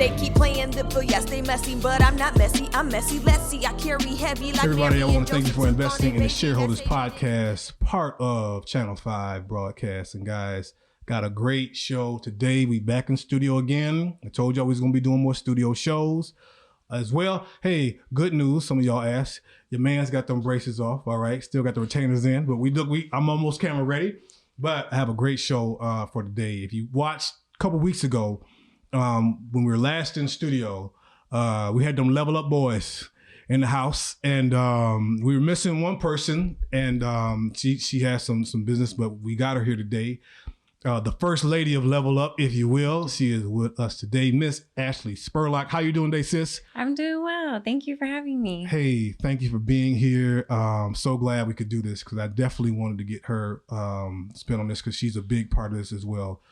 They keep playing the fool, yes, they messy, but I'm not messy. I'm messy, let's see. I carry heavy like everybody. I Mary want to thank you for and investing in the Shareholders Joseph. Podcast, part of Channel 5 broadcast. And guys, got a great show today. We back in studio again. I told y'all we was going to be doing more studio shows as well. Hey, good news. Some of y'all asked. Your man's got them braces off. All right. Still got the retainers in, but I'm almost camera ready. But I have a great show for today. If you watched a couple weeks ago, when we were last in studio, we had them Level Up boys in the house, and we were missing one person, and she has some business, but we got her here today. The first lady of Level Up, if you will. She is with us today, Miss Ashlie Spurlock. How you doing today, sis? I'm doing well. Thank you for having me. Hey, thank you for being here. So glad we could do this because I definitely wanted to get her spin on this because she's a big part of this as well.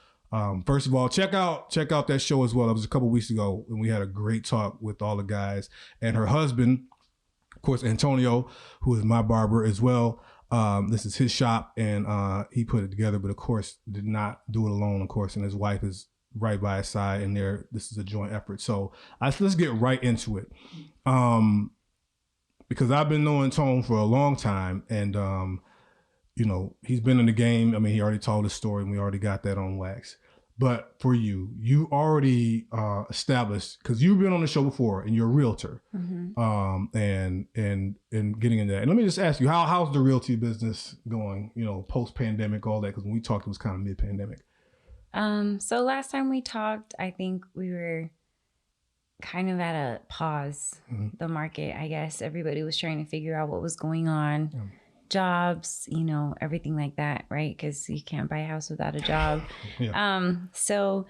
First of all, check out that show as well. It was a couple weeks ago and we had a great talk with all the guys and her husband, of course, Antonio, who is my barber as well. This is his shop and he put it together, but of course did not do it alone, of course, and his wife is right by his side, and this is a joint effort. So let's get right into it. Because I've been knowing Tone for a long time, and you know, he's been in the game. I mean, he already told his story and we already got that on wax. But for you already established, because you've been on the show before and you're a realtor, and getting into that. And let me just ask you, how's the realty business going, you know, post-pandemic, all that? Because when we talked, it was kind of mid-pandemic. So last time we talked, I think we were kind of at a pause, the market, I guess. Everybody was trying to figure out what was going on. Yeah. Jobs, you know, everything like that, right? Because you can't buy a house without a job. Yeah. So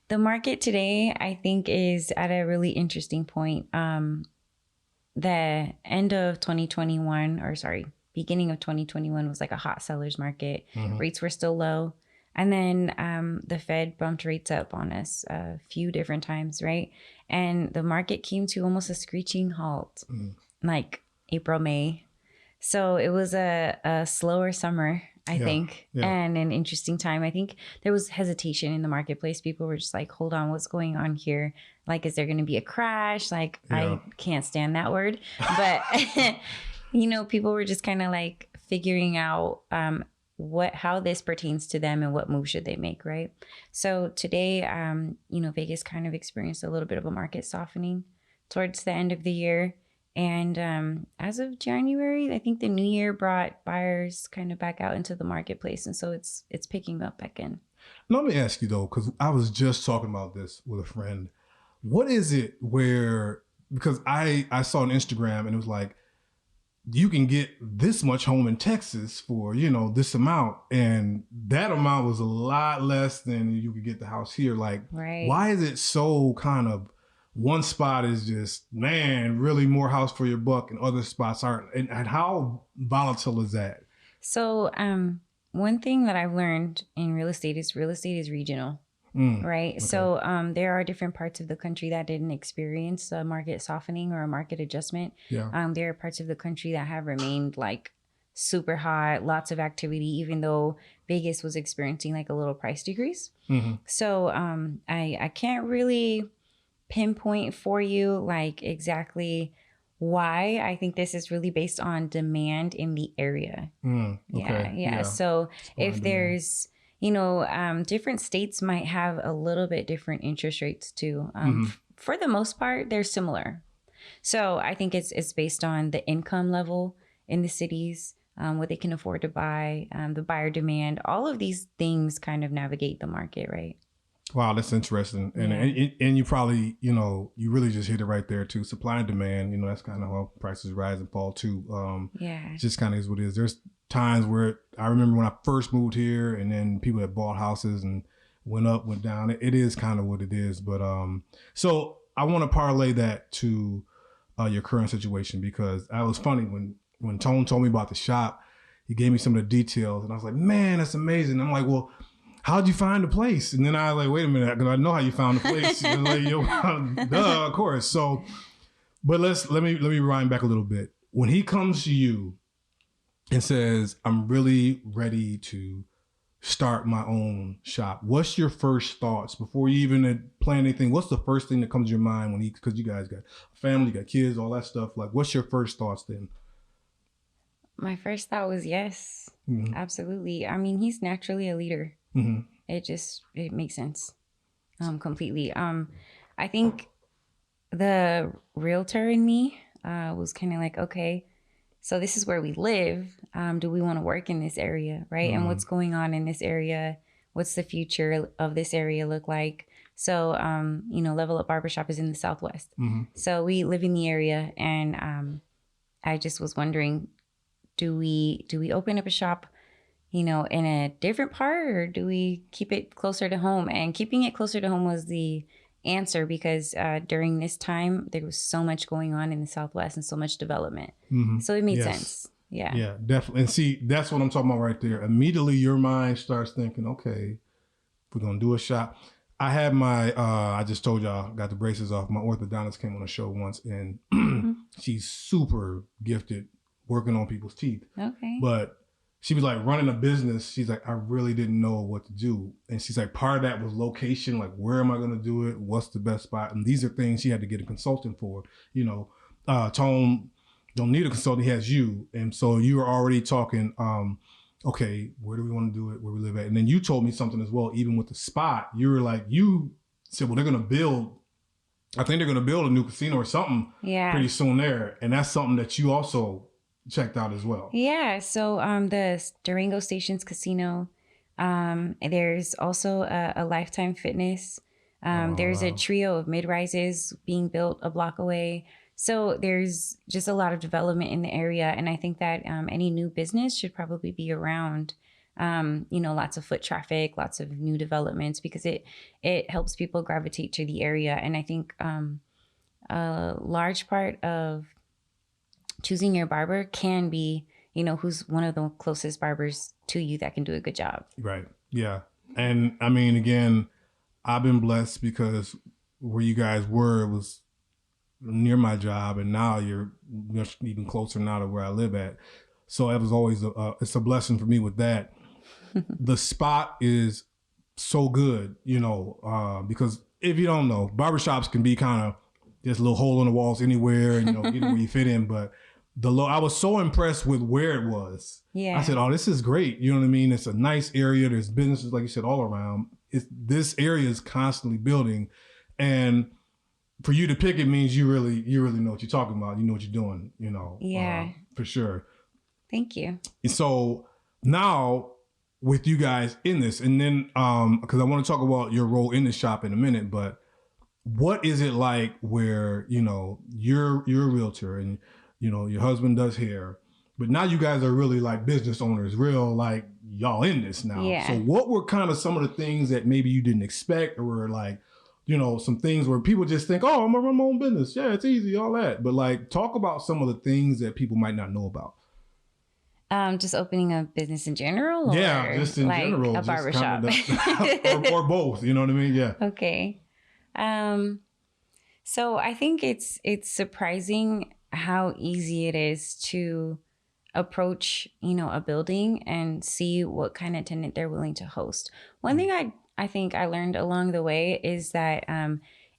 the market today, I think, is at a really interesting point. The end of 2021, beginning of 2021 was like a hot seller's market. Rates were still low. And then the Fed bumped rates up on us a few different times, right? And the market came to almost a screeching halt, like April, May. So it was a slower summer, I think, and an interesting time. I think there was hesitation in the marketplace. People were just like, hold on, what's going on here? Like, is there going to be a crash? Like, I can't stand that word. But, you know, people were just kind of like figuring out how this pertains to them and what move should they make, right? So today, you know, Vegas kind of experienced a little bit of a market softening towards the end of the year. And as of January, I think the new year brought buyers kind of back out into the marketplace. And so it's picking up back in. Let me ask you, though, because I was just talking about this with a friend. What is it because I saw on Instagram and it was like, you can get this much home in Texas for, you know, this amount. And that amount was a lot less than you could get the house here. Like, Why is it so kind of, one spot is just, man, really more house for your buck and other spots aren't? And how volatile is that? So one thing that I've learned in real estate is regional, right? Okay. So there are different parts of the country that didn't experience a market softening or a market adjustment. Yeah. There are parts of the country that have remained like super hot, lots of activity, even though Vegas was experiencing like a little price decrease. So I can't really pinpoint for you like exactly why. I think this is really based on demand in the area. Okay. Yeah. So if there's, you know, different states might have a little bit different interest rates too. For the most part, they're similar. So I think it's based on the income level in the cities, what they can afford to buy, the buyer demand. All of these things kind of navigate the market, right? Wow, that's interesting. And you probably, you know, you really just hit it right there too. Supply and demand, you know, that's kind of how prices rise and fall too. It just kind of is what it is. There's times where I remember when I first moved here and then people had bought houses and went up, went down. It is kind of what it is. But so I want to parlay that to your current situation, because that was funny when Tone told me about the shop. He gave me some of the details and I was like, man, that's amazing. I'm like, well, how'd you find the place? And then I was like, wait a minute, because I know how you found the place. And like, yo, duh, of course. So, but let me rewind back a little bit. When he comes to you and says, I'm really ready to start my own shop? What's your first thoughts before you even plan anything? What's the first thing that comes to your mind when because you guys got a family, you got kids, all that stuff. Like, what's your first thoughts then? My first thought was yes, Mm-hmm. absolutely. I mean, he's naturally a leader. Mm-hmm. It makes sense, completely. I think the realtor in me was kind of like, okay, so this is where we live. Do we want to work in this area, right? And what's going on in this area? What's the future of this area look like? So, Level Up Barbershop is in the Southwest. Mm-hmm. So we live in the area, and I just was wondering, do we open up a shop, in a different part, or do we keep it closer to home? And keeping it closer to home was the answer, because during this time there was so much going on in the Southwest and so much development. Mm-hmm. So it made Yes. sense. Yeah, Definitely. And see, that's what I'm talking about right there. Immediately your mind starts thinking, okay, we're gonna do a shop. I had my I just told y'all, got the braces off. My orthodontist came on a show once, and she's super gifted working on people's teeth. Okay. But she was like running a business. She's like, I really didn't know what to do. And she's like, part of that was location. Like, where am I going to do it? What's the best spot? And these are things she had to get a consultant for. Tone don't need a consultant. He has you. And so you were already talking, okay, where do we want to do it? Where we live at? And then you told me something as well, even with the spot. You were like, you said, well, they're going to build, I think they're going to build a new casino or something pretty soon there. And that's something that you also checked out as well. Yeah. So the Durango Stations Casino, there's also a Lifetime Fitness. There's a trio of mid-rises being built a block away. So there's just a lot of development in the area. And I think that any new business should probably be around, lots of foot traffic, lots of new developments, because it helps people gravitate to the area. And I think a large part of choosing your barber can be, who's one of the closest barbers to you that can do a good job. Right. Yeah. And I mean, again, I've been blessed because where you guys were was near my job, and now you're even closer now to where I live at. So it was always it's a blessing for me with that. The spot is so good, because if you don't know, barbershops can be kind of just a little hole in the walls anywhere, and where you fit in. But I was so impressed with where it was. Yeah. I said, oh, this is great. You know what I mean? It's a nice area. There's businesses, like you said, all around. This area is constantly building. And for you to pick it means you really know what you're talking about. You know what you're doing, Yeah. For sure. Thank you. So now with you guys in this, and then, because I want to talk about your role in the shop in a minute, but what is it like where, you're a realtor and, your husband does hair, but now you guys are really like business owners, real like y'all in this now. Yeah. So what were kind of some of the things that maybe you didn't expect, or were like, some things where people just think, oh, I'm gonna run my own business. Yeah, it's easy, all that. But like, talk about some of the things that people might not know about. Just opening a business in general? Yeah, just in like general. a barbershop. or both, you know what I mean? Yeah. Okay. So I think it's surprising how easy it is to approach, a building and see what kind of tenant they're willing to host. One thing I think I learned along the way is that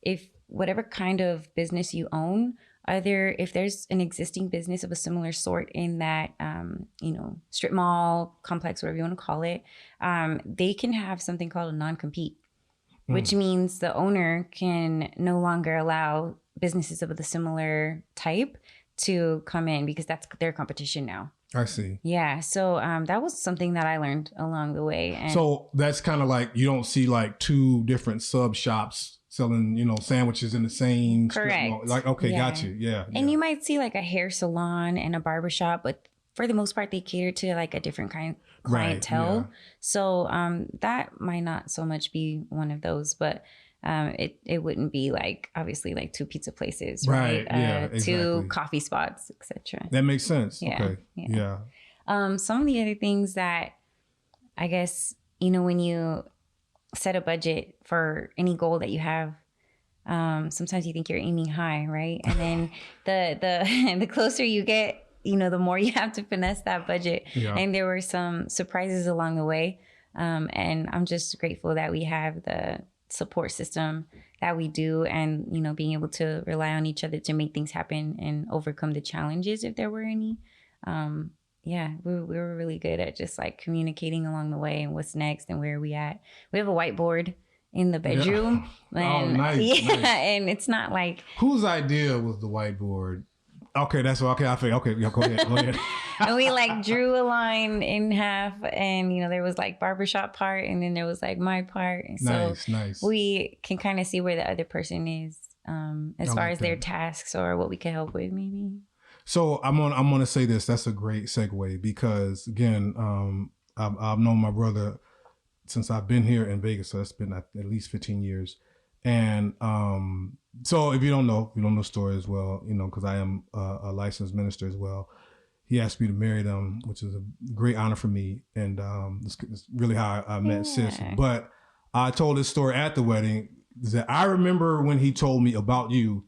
if whatever kind of business you own, either if there's an existing business of a similar sort in that, strip mall, complex, whatever you want to call it, they can have something called a non-compete, which means the owner can no longer allow businesses of the similar type to come in, because that's their competition now. I see. Yeah. So that was something that I learned along the way. And so that's kind of like, you don't see like two different sub shops selling, sandwiches in the same correct strip mall. Like, okay, yeah. got you. Yeah. And you might see like a hair salon and a barbershop, but for the most part, they cater to like a different kind of clientele. Right, yeah. So that might not so much be one of those, but it wouldn't be like obviously like two pizza places, right? Yeah, exactly. Two coffee spots, etc. That makes sense. Yeah, okay. Yeah. Some of the other things that I guess, when you set a budget for any goal that you have, sometimes you think you're aiming high, right? And then the closer you get, the more you have to finesse that budget. Yeah. And there were some surprises along the way. And I'm just grateful that we have the support system that we do, and, you know, being able to rely on each other to make things happen and overcome the challenges if there were any. Yeah, we were really good at just like communicating along the way and what's next and where are we at. We have a whiteboard in the bedroom. Yeah. And, nice. And it's not like... Whose idea was the whiteboard? Okay, that's okay. I think okay. Yeah, go ahead. And we like drew a line in half, and, you know, there was like barbershop part, and then there was like my part. And so nice. We can kind of see where the other person is, as far as their tasks or what we can help with, maybe. So I'm gonna say this. That's a great segue, because again, I've known my brother since I've been here in Vegas. So that's been at least 15 years. And so if you don't know the story as well, you know, because I am a licensed minister as well. He asked me to marry them, which is a great honor for me. And it's really how I met Sis. But I told this story at the wedding, that I remember when he told me about you.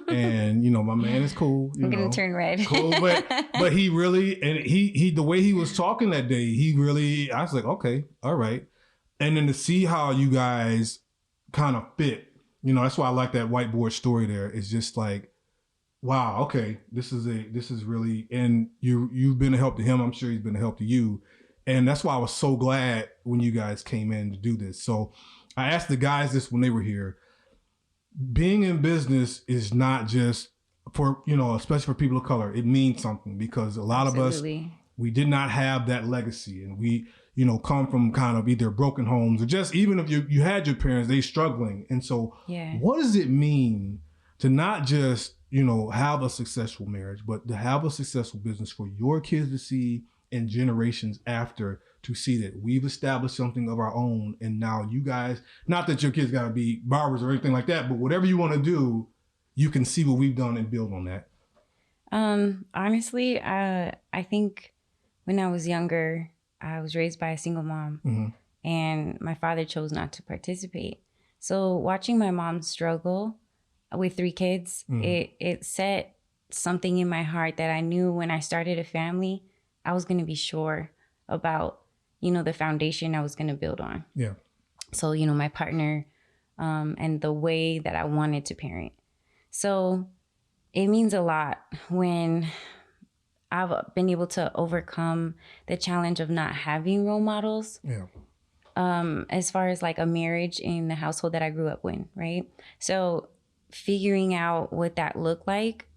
And, you know, my man is cool. I'm going to turn red. Cool. But he really, and he the way he was talking that day, I was like, okay, all right. And then to see how you guys kind of fit, you know, that's why I like that whiteboard story there. It's just like, wow, okay, this is really, and you've been a help to him. I'm sure he's been a help to you. And that's why I was so glad when you guys came in to do this. So I asked the guys this when they were here. Being in business is not just for, you know, especially for people of color. It means something, because a lot of us, we did not have that legacy, and we, you know, come from kind of either broken homes, or just even if you had your parents, they struggling. And so what does it mean to not just, you know, have a successful marriage, but to have a successful business for your kids to see, and generations after to see that we've established something of our own? And now you guys, not that your kids got to be barbers or anything like that, but whatever you want to do, you can see what we've done and build on that. Honestly, I think when I was younger, I was raised by a single mom, and my father chose not to participate. So watching my mom struggle with 3 kids, it set something in my heart that I knew when I started a family, I was going to be sure about, you know, the foundation I was going to build on. Yeah. So, you know, my partner, and the way that I wanted to parent. So it means a lot when I've been able to overcome the challenge of not having role models. Yeah. As far as like a marriage in the household that I grew up in, right? So figuring out what that looked like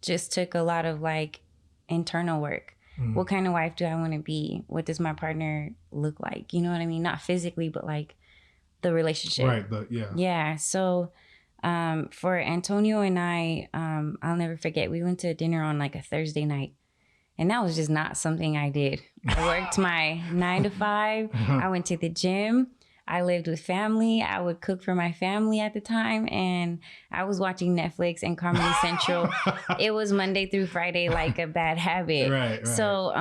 just took a lot of like internal work. What kind of wife do I want to be? What does my partner look like? You know what I mean? Not physically, but like the relationship. Right, but yeah. Yeah. So for Antonio and I, I'll never forget, we went to dinner on like a Thursday night. And that was just not something I did. I worked my 9 to 5. I went to the gym. I lived with family. I would cook for my family at the time. And I was watching Netflix and Comedy Central. It was Monday through Friday, like a bad habit. Right. So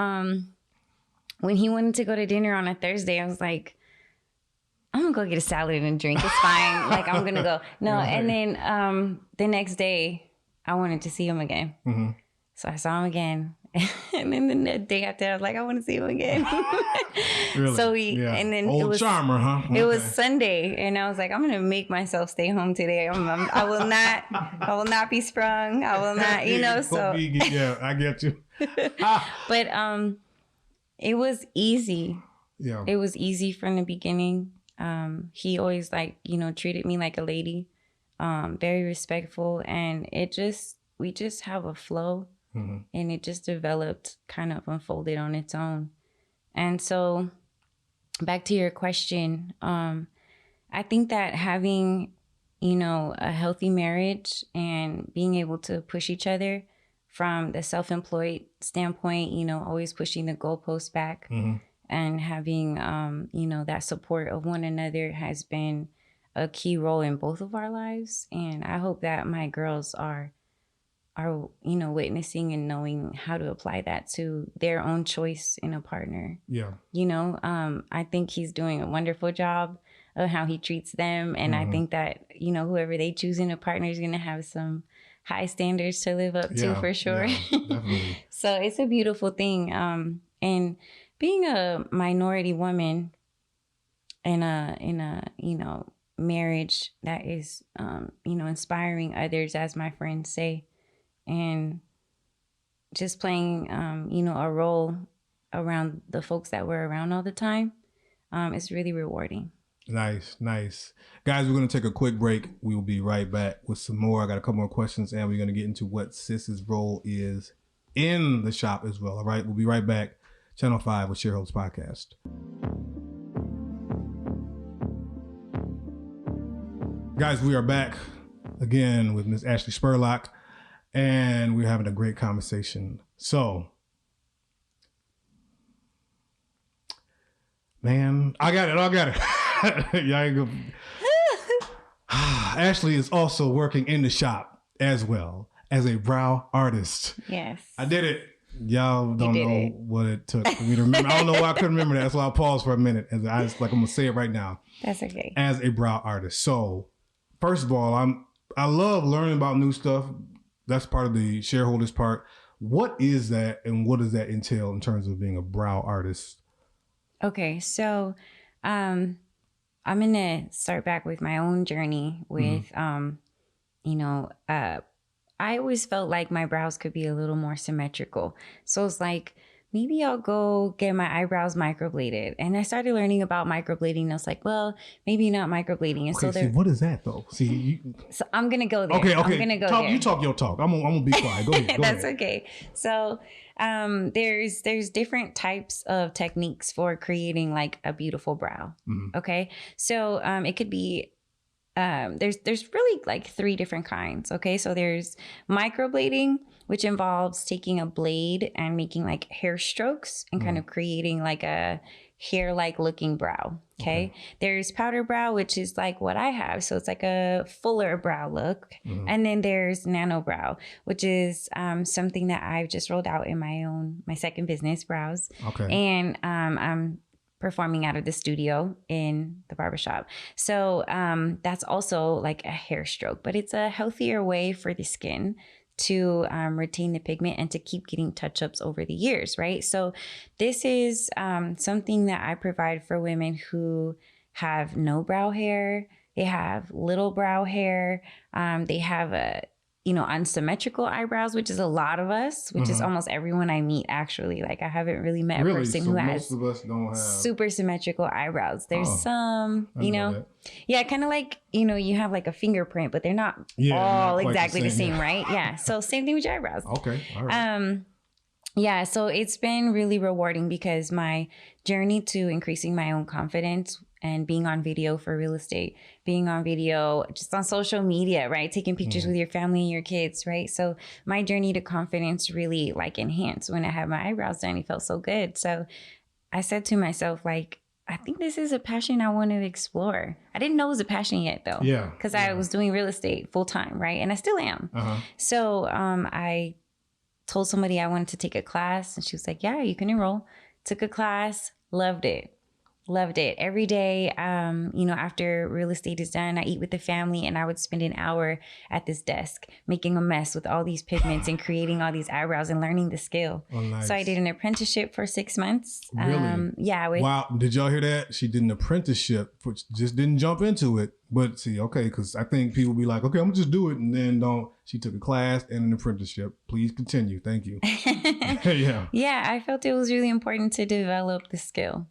when he wanted to go to dinner on a Thursday, I was like, I'm going to go get a salad and a drink. It's fine. Like, I'm going to go. No. Right. And then the next day, I wanted to see him again. So I saw him again. And then the day after, I was like, I want to see him again. Really? So and then old it was charmer, huh? It was Sunday, and I was like, I'm gonna make myself stay home today. I will not be sprung. I will not, you know. So yeah, I get you. But it was easy. Yeah, it was easy from the beginning. He always treated me like a lady, very respectful, and we just have a flow. And it just developed, kind of unfolded on its own. And so back to your question, I think that having, a healthy marriage and being able to push each other from the self-employed standpoint, always pushing the goalposts back and having, that support of one another has been a key role in both of our lives. And I hope that my girls are witnessing and knowing how to apply that to their own choice in a partner. Yeah. I think he's doing a wonderful job of how he treats them. And I think that, whoever they choose in a partner is going to have some high standards to live up to, for sure. Yeah, definitely. So it's a beautiful thing. And being a minority woman, in a marriage that is inspiring others, as my friends say, and just playing a role around the folks that we're around all the time. It's really rewarding. Nice. Guys, we're going to take a quick break. We will be right back with some more. I got a couple more questions, and we're going to get into what Sis's role is in the shop as well. All right, we'll be right back. Channel 5 with Shareholders Podcast. Guys, we are back again with Miss Ashlie Spurlock, and we're having a great conversation. So, man, I got it. Yeah, I go. Ashlie is also working in the shop as well as a brow artist. Yes. I did it. Y'all don't know what it took for me to remember. I don't know why I couldn't remember that. That's why I paused for a minute. I'm gonna say it right now. That's okay. As a brow artist. So, first of all, I love learning about new stuff. That's part of the shareholders part. What is that, and what does that entail in terms of being a brow artist? Okay, so I'm gonna start back with my own journey with I always felt like my brows could be a little more symmetrical. So it's like, maybe I'll go get my eyebrows microbladed. And I started learning about microblading. And I was like, well, maybe not microblading. And okay, what is that though? So I'm going to go there. Okay. I'm going to go there. You talk your talk. I'm gonna be quiet. Go ahead. That's okay. So there's different types of techniques for creating like a beautiful brow. Mm-hmm. Okay. So it could be there's really like 3 different kinds. Okay. So there's microblading, which involves taking a blade and making like hair strokes and kind of creating like a hair-like looking brow. Okay. There's powder brow, which is like what I have. So it's like a fuller brow look. And then there's nano brow, which is something that I've just rolled out in my second business, Brows. Okay. And I'm performing out of the studio in the barbershop. So that's also like a hair stroke, but it's a healthier way for the skin to retain the pigment and to keep getting touch-ups over the years, right? So this is something that I provide for women who have no brow hair, they have little brow hair, they have unsymmetrical eyebrows, which is a lot of us, which is almost everyone I meet actually. Like I haven't really met a person who has most of us don't have super symmetrical eyebrows. There's some, yeah, kind of like, you have like a fingerprint, but they're not all exactly the same, right? Yeah. So same thing with your eyebrows. Okay. All right. Yeah. So it's been really rewarding because my journey to increasing my own confidence and being on video for real estate, being on video just on social media, right? Taking pictures with your family and your kids, right? So my journey to confidence really like enhanced when I had my eyebrows done. It felt so good. So I said to myself, like, I think this is a passion I want to explore. I didn't know it was a passion yet though. Yeah. Because I was doing real estate full time, right? And I still am. So I told somebody I wanted to take a class and she was like, yeah, you can enroll. Took a class, loved it. Every day, after real estate is done, I eat with the family and I would spend an hour at this desk making a mess with all these pigments and creating all these eyebrows and learning the skill. Oh, nice. So I did an apprenticeship for 6 months. Really? Yeah. Wow. Did y'all hear that? She did an apprenticeship, which just didn't jump into it. But see, okay, because I think people be like, okay, I'm gonna just do it. And then don't. She took a class and an apprenticeship. Please continue. Thank you. Yeah. Yeah. I felt it was really important to develop the skill.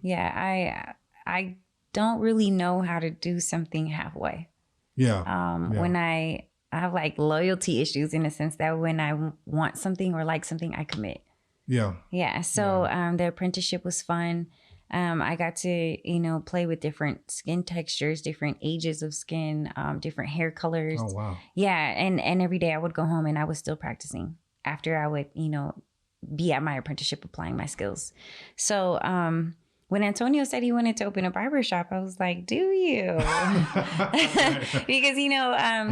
Yeah, I don't really know how to do something halfway. Yeah. When I have like loyalty issues in the sense that when I want something or like something, I commit. Yeah. Yeah. So the apprenticeship was fun. I got to, play with different skin textures, different ages of skin, different hair colors. Oh, wow. Yeah. And every day I would go home and I was still practicing after I would, be at my apprenticeship applying my skills. So when Antonio said he wanted to open a barbershop, I was like, do you? Because,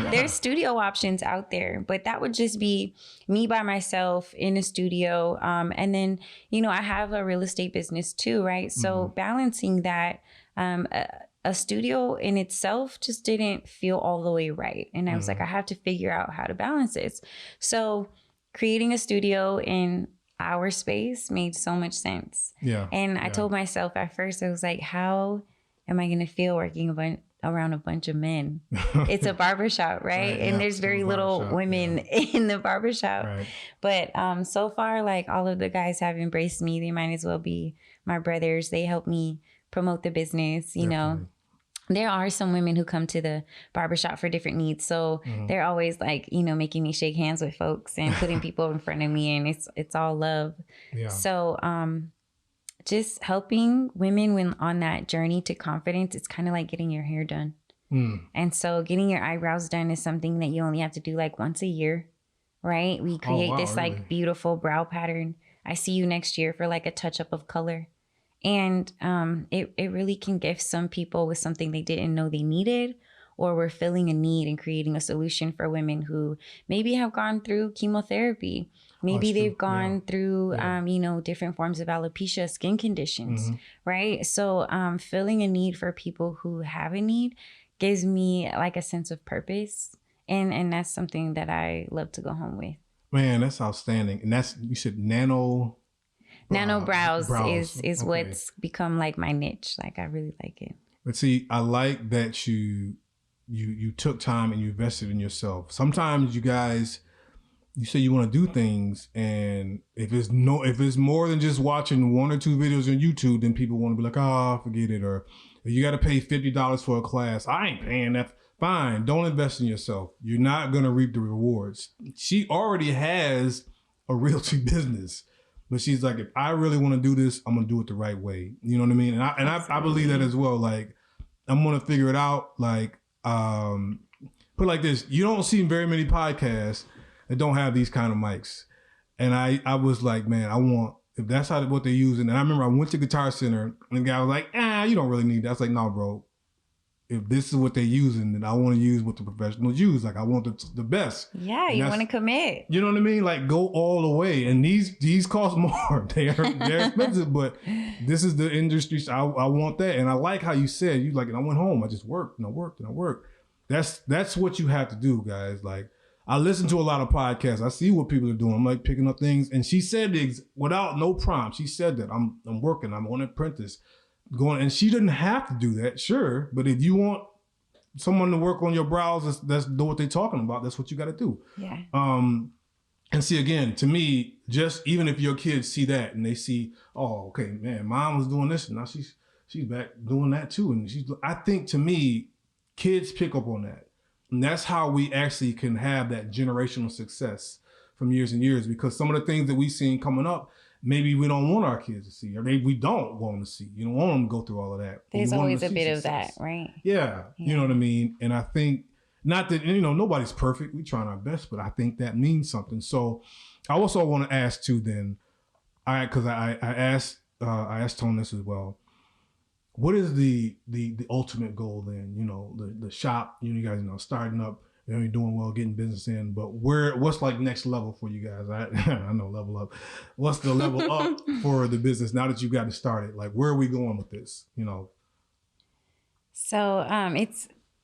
there's studio options out there, but that would just be me by myself in a studio. And then, I have a real estate business too, right? So balancing that, a studio in itself just didn't feel all the way right. And I was like, I have to figure out how to balance this. So creating a studio in our space made so much sense. Yeah. And I told myself at first, I was like, how am I going to feel working around a bunch of men? It's a barbershop, right? And there's very little women in the barbershop. Right. But so far, like, all of the guys have embraced me. They might as well be my brothers. They help me promote the business, you know. There are some women who come to the barbershop for different needs. So they're always like, you know, making me shake hands with folks and putting people in front of me, and it's all love. Yeah. So just helping women when on that journey to confidence, it's kind of like getting your hair done. And so getting your eyebrows done is something that you only have to do like once a year, right? We create this like beautiful brow pattern. I see you next year for like a touch up of color. And it really can gift some people with something they didn't know they needed, or were filling a need and creating a solution for women who maybe have gone through chemotherapy. Maybe they've gone through, you know, different forms of alopecia, skin conditions, right? So filling a need for people who have a need gives me like a sense of purpose. And that's something that I love to go home with. Man, that's outstanding. And that's, you said nano brows is what's become like my niche. Like, I really like it. But see, I like that you took time and you invested in yourself. Sometimes you guys, you say you want to do things, and if it's more than just watching 1 or 2 videos on YouTube, then people want to be like, oh, forget it. Or you got to pay $50 for a class. I ain't paying that. Fine. Don't invest in yourself. You're not going to reap the rewards. She already has a realty business. But she's like, if I really want to do this, I'm going to do it the right way. You know what I mean? And I believe that as well. Like, I'm going to figure it out. Like, put it like this. You don't see very many podcasts that don't have these kind of mics. And I was like, man, I want, if that's what they're using. And I remember I went to Guitar Center and the guy was like, you don't really need that. I was like, no, bro. If this is what they're using, then I want to use what the professionals use. Like, I want the best. Yeah, you want to commit. You know what I mean? Like, go all the way. And these cost more. They're expensive, but this is the industry. So I want that. And I like how you said, you like, and I went home. I just worked and I worked and I worked. That's what you have to do, guys. Like, I listen to a lot of podcasts. I see what people are doing. I'm like picking up things. And she said without no prompt, she said that I'm working. I'm on an apprentice. Going, and she didn't have to do that, sure. But if you want someone to work on your brows, that's what they're talking about. That's what you got to do. Yeah. And see, again, to me, just even if your kids see that and they see, oh, okay, man, mom was doing this and now she's back doing that too. And I think, to me, kids pick up on that, and that's how we actually can have that generational success from years and years. Because some of the things that we've seen coming up, maybe we don't want our kids to see, or maybe we don't want them to see. You don't want them to go through all of that. There's always a bit of that, right? Yeah, you know what I mean? And I think, not that, you know, nobody's perfect. We're trying our best, but I think that means something. So I also want to ask too then, because I asked Tone this as well. What is the ultimate goal then? You know, the shop, you guys, starting up, you're doing well, getting business in, but what's like next level for you guys? I know level up. What's the level up for the business now that you got it started? Like, where are we going with this? You know? So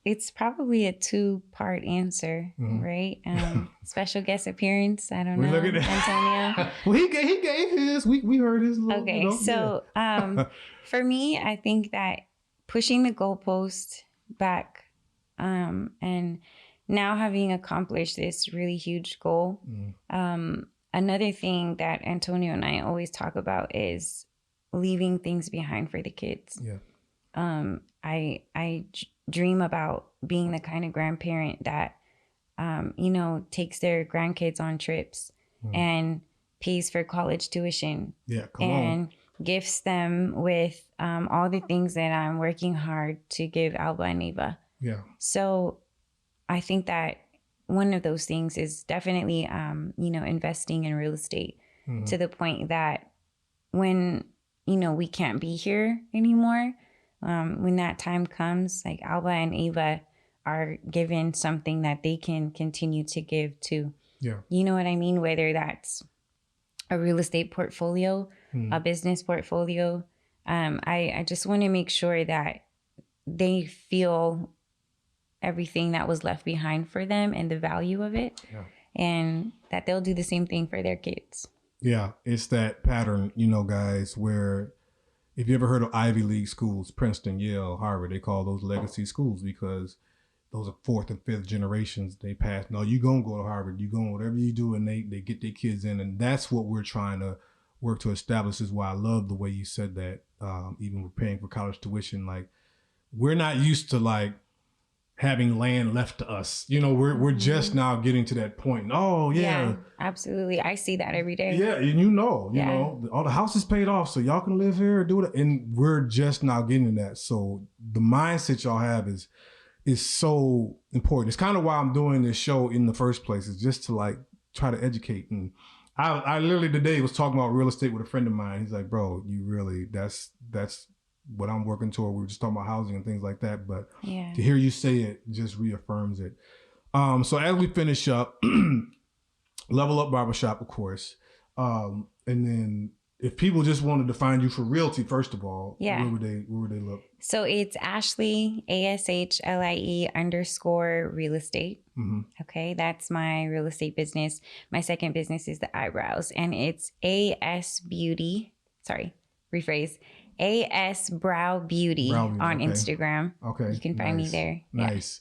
it's probably a 2-part answer, right? Special guest appearance. I don't know, look at Antonio. Well, he gave his. We heard his. Little, okay, so for me, I think that pushing the goalpost back, and now having accomplished this really huge goal, another thing that Antonio and I always talk about is leaving things behind for the kids. Yeah. I dream about being the kind of grandparent that, takes their grandkids on trips and pays for college tuition. Yeah, and gifts them with all the things that I'm working hard to give Alba and Eva. Yeah. So I think that one of those things is definitely, investing in real estate to the point that when, we can't be here anymore, when that time comes, like Alba and Ava are given something that they can continue to give to. Yeah. You know what I mean? Whether that's a real estate portfolio, a business portfolio. I just want to make sure that they feel everything that was left behind for them and the value of it, and that they'll do the same thing for their kids. Yeah, it's that pattern, guys, where if you ever heard of Ivy League schools, Princeton, Yale, Harvard, they call those legacy schools because those are fourth and fifth generations they pass. No, you gonna go to Harvard, you going whatever you do, and they get their kids in, and that's what we're trying to work to establish. This is why I love the way you said that. Even with paying for college tuition, like we're not used to like having land left to us. You know, we're just now getting to that point. Oh yeah, absolutely. I see that every day. Yeah, and you know, all the houses paid off, so y'all can live here or do it. And we're just now getting to that. So the mindset y'all have is so important. It's kind of why I'm doing this show in the first place, is just to like try to educate. And I literally today was talking about real estate with a friend of mine. He's like, bro, you really, that's what I'm working toward. We were just talking about housing and things like that. But to hear you say it just reaffirms it. So as we finish up, Level Up Barbershop, of course. And then if people just wanted to find you for realty, first of all, where would they look? So it's Ashlie, ASHLIE _ real estate. Mm-hmm. Okay, that's my real estate business. My second business is the eyebrows, and it's AS Beauty. Sorry, rephrase. AS Brow Beauty on Instagram. Okay, you can find me there. Nice.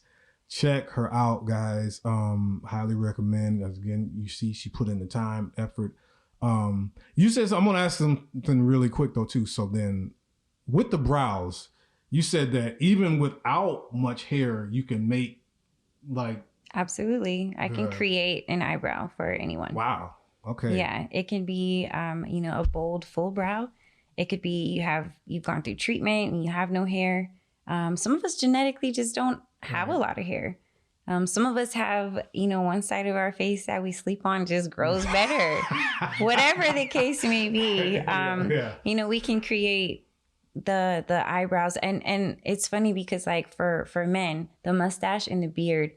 Check her out, guys. Highly recommend. As again, you see, she put in the time, effort. You said, so I'm gonna ask something really quick though too. So then, with the brows, you said that even without much hair, you can make like. Absolutely, I can create an eyebrow for anyone. Wow. Okay. Yeah, it can be, a bold full brow. It could be you've gone through treatment and you have no hair. Some of us genetically just don't have a lot of hair. Some of us have, one side of our face that we sleep on just grows better. Whatever the case may be, we can create the eyebrows. And it's funny because like for men, the mustache and the beard,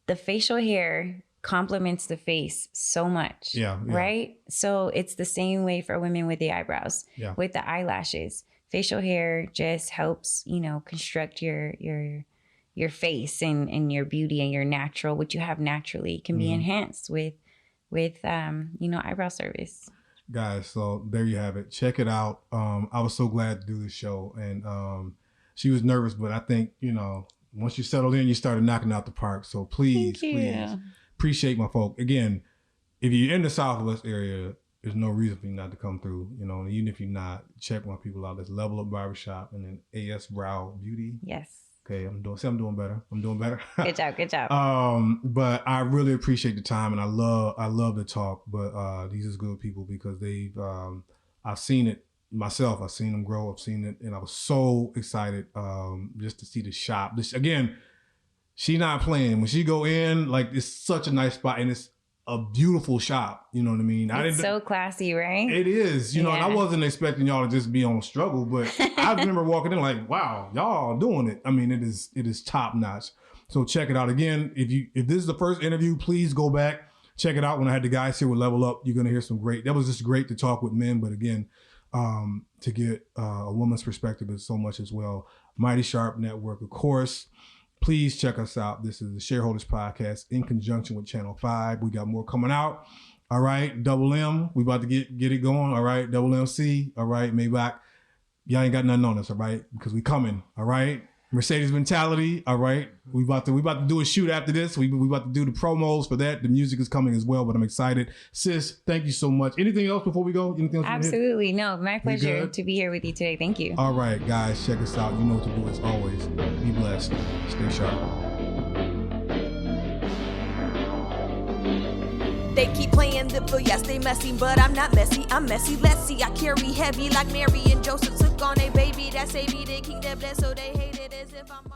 the facial hair complements the face so much. Right? So it's the same way for women with the eyebrows, with the eyelashes. Facial hair just helps, construct your face and your beauty and your natural, what you have naturally can be enhanced with eyebrow service. Guys, so there you have it. Check it out. I was so glad to do this show, and she was nervous, but I think, once you settled in, you started knocking out the park. So please appreciate my folk. Again, if you're in the Southwest area, there's no reason for you not to come through, and even if you're not, check my people out. There's Level Up Barbershop and then AS Brow Beauty. Yes. Okay, I'm doing better. Good job. But I really appreciate the time, and I love to talk. But these are good people because I've seen it myself. I've seen them grow. I've seen it, and I was so excited just to see the shop. This again, she not playing. When she go in, like it's such a nice spot, and it's a beautiful shop. You know what I mean? It's so classy, right? It is. And I wasn't expecting y'all to just be on struggle, but I remember walking in like, wow, y'all doing it. I mean, it is top notch. So check it out. Again, if this is the first interview, please go back, check it out. When I had the guys here with Level Up, you're gonna hear that was just great to talk with men, but again, to get a woman's perspective is so much as well. Mighty Sharp Network, of course. Please check us out. This is the Shareholders Podcast in conjunction with Channel 5. We got more coming out. All right, Double M, we about to get it going. All right, Double MC. All right, Maybach, y'all ain't got nothing on us. All right, because we coming. All right, Mercedes Mentality. All right, we about to do a shoot after this. We about to do the promos for that. The music is coming as well, but I'm excited. Sis, thank you so much. Anything else before we go? Anything else? Absolutely, no. My pleasure to be here with you today. Thank you. All right, guys, check us out. You know what to do as always. Be blessed. Stay sharp. They keep playing the fool, yes, they messy, but I'm not messy, I'm messy. Let's see, I carry heavy like Mary and Joseph took on a baby that saved me, the king that blessed, so they hate it as if I'm